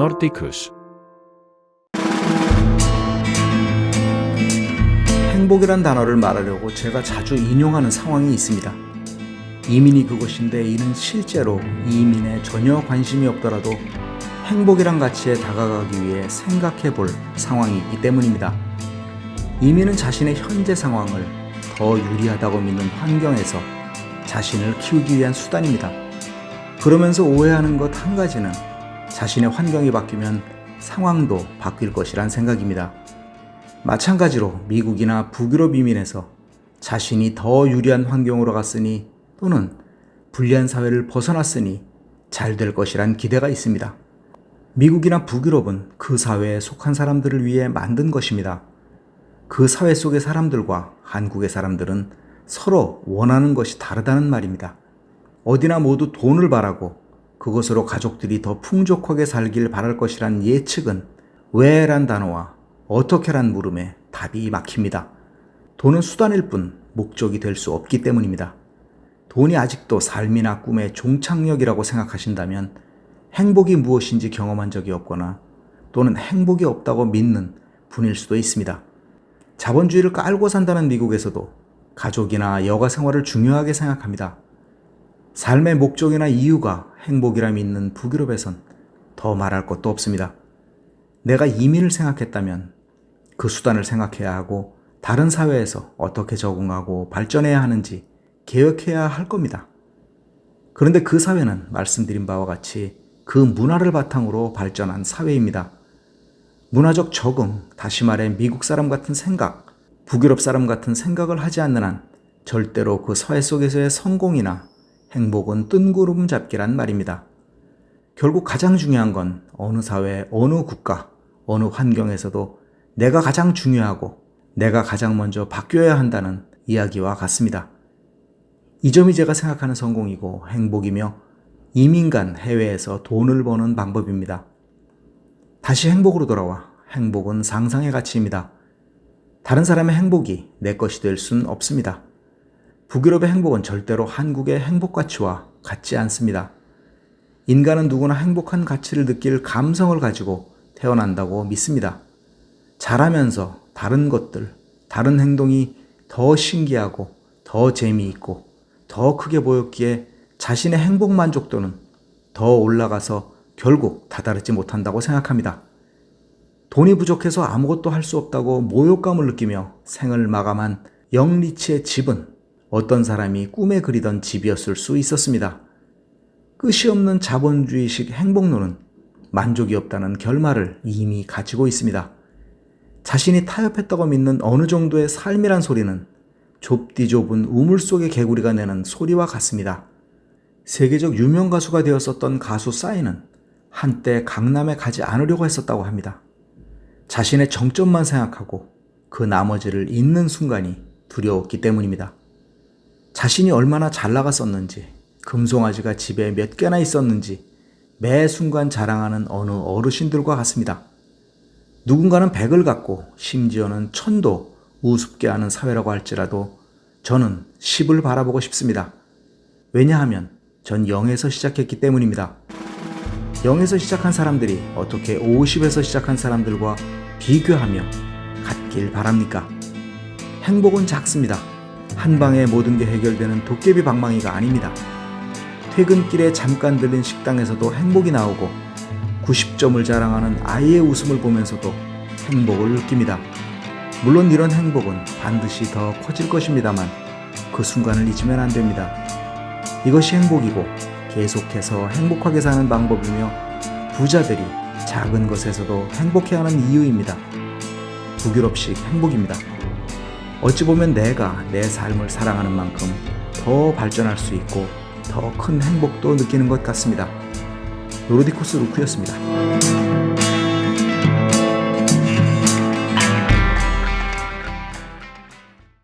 Nordicus. 행복이란 단어를 말하려고 제가 자주 인용하는 상황이 있습니다. 이민이 그것인데 이는 실제로 이민에 전혀 관심이 없더라도 행복이란 가치에 다가가기 위해 생각해 볼 상황이기 때문입니다. 이민은 자신의 현재 상황을 더 유리하다고 믿는 환경에서 자신을 키우기 위한 수단입니다. 그러면서 오해하는 것 한 가지는 자신의 환경이 바뀌면 상황도 바뀔 것이란 생각입니다. 마찬가지로 미국이나 북유럽 이민에서 자신이 더 유리한 환경으로 갔으니 또는 불리한 사회를 벗어났으니 잘 될 것이란 기대가 있습니다. 미국이나 북유럽은 그 사회에 속한 사람들을 위해 만든 것입니다. 그 사회 속의 사람들과 한국의 사람들은 서로 원하는 것이 다르다는 말입니다. 어디나 모두 돈을 바라고 그것으로 가족들이 더 풍족하게 살길 바랄 것이란 예측은 왜란 단어와 어떻게란 물음에 답이 막힙니다. 돈은 수단일 뿐 목적이 될 수 없기 때문입니다. 돈이 아직도 삶이나 꿈의 종착역이라고 생각하신다면 행복이 무엇인지 경험한 적이 없거나 또는 행복이 없다고 믿는 분일 수도 있습니다. 자본주의를 깔고 산다는 미국에서도 가족이나 여가 생활을 중요하게 생각합니다. 삶의 목적이나 이유가 행복이라 믿는 북유럽에선 더 말할 것도 없습니다. 내가 이민을 생각했다면 그 수단을 생각해야 하고 다른 사회에서 어떻게 적응하고 발전해야 하는지 계획해야 할 겁니다. 그런데 그 사회는 말씀드린 바와 같이 그 문화를 바탕으로 발전한 사회입니다. 문화적 적응, 다시 말해 미국 사람 같은 생각, 북유럽 사람 같은 생각을 하지 않는 한 절대로 그 사회 속에서의 성공이나 행복은 뜬구름 잡기란 말입니다. 결국 가장 중요한 건 어느 사회, 어느 국가, 어느 환경에서도 내가 가장 중요하고 내가 가장 먼저 바뀌어야 한다는 이야기와 같습니다. 이 점이 제가 생각하는 성공이고 행복이며 이민 간 해외에서 돈을 버는 방법입니다. 다시 행복으로 돌아와 행복은 상상의 가치입니다. 다른 사람의 행복이 내 것이 될 순 없습니다. 북유럽의 행복은 절대로 한국의 행복 가치와 같지 않습니다. 인간은 누구나 행복한 가치를 느낄 감성을 가지고 태어난다고 믿습니다. 자라면서 다른 것들, 다른 행동이 더 신기하고 더 재미있고 더 크게 보였기에 자신의 행복 만족도는 더 올라가서 결국 다다르지 못한다고 생각합니다. 돈이 부족해서 아무것도 할 수 없다고 모욕감을 느끼며 생을 마감한 영 리치의 집은 어떤 사람이 꿈에 그리던 집이었을 수 있었습니다. 끝이 없는 자본주의식 행복론은 만족이 없다는 결말을 이미 가지고 있습니다. 자신이 타협했다고 믿는 어느 정도의 삶이란 소리는 좁디 좁은 우물 속의 개구리가 내는 소리와 같습니다. 세계적 유명 가수가 되었었던 가수 싸이는 한때 강남에 가지 않으려고 했었다고 합니다. 자신의 정점만 생각하고 그 나머지를 잊는 순간이 두려웠기 때문입니다. 자신이 얼마나 잘 나갔었는지, 금송아지가 집에 몇 개나 있었는지 매 순간 자랑하는 어느 어르신들과 같습니다. 누군가는 100을 갖고 심지어는 1000도 우습게 하는 사회라고 할지라도 저는 10을 바라보고 싶습니다. 왜냐하면 전 0에서 시작했기 때문입니다. 0에서 시작한 사람들이 어떻게 50에서 시작한 사람들과 비교하며 같길 바랍니까? 행복은 작습니다. 한 방에 모든 게 해결되는 도깨비 방망이가 아닙니다. 퇴근길에 잠깐 들린 식당에서도 행복이 나오고 90점을 자랑하는 아이의 웃음을 보면서도 행복을 느낍니다. 물론 이런 행복은 반드시 더 커질 것입니다만 그 순간을 잊으면 안 됩니다. 이것이 행복이고 계속해서 행복하게 사는 방법이며 부자들이 작은 것에서도 행복해하는 이유입니다. 북유럽식 행복입니다. 어찌 보면 내가 내 삶을 사랑하는 만큼 더 발전할 수 있고 더 큰 행복도 느끼는 것 같습니다. 노르디쿠스 루크였습니다.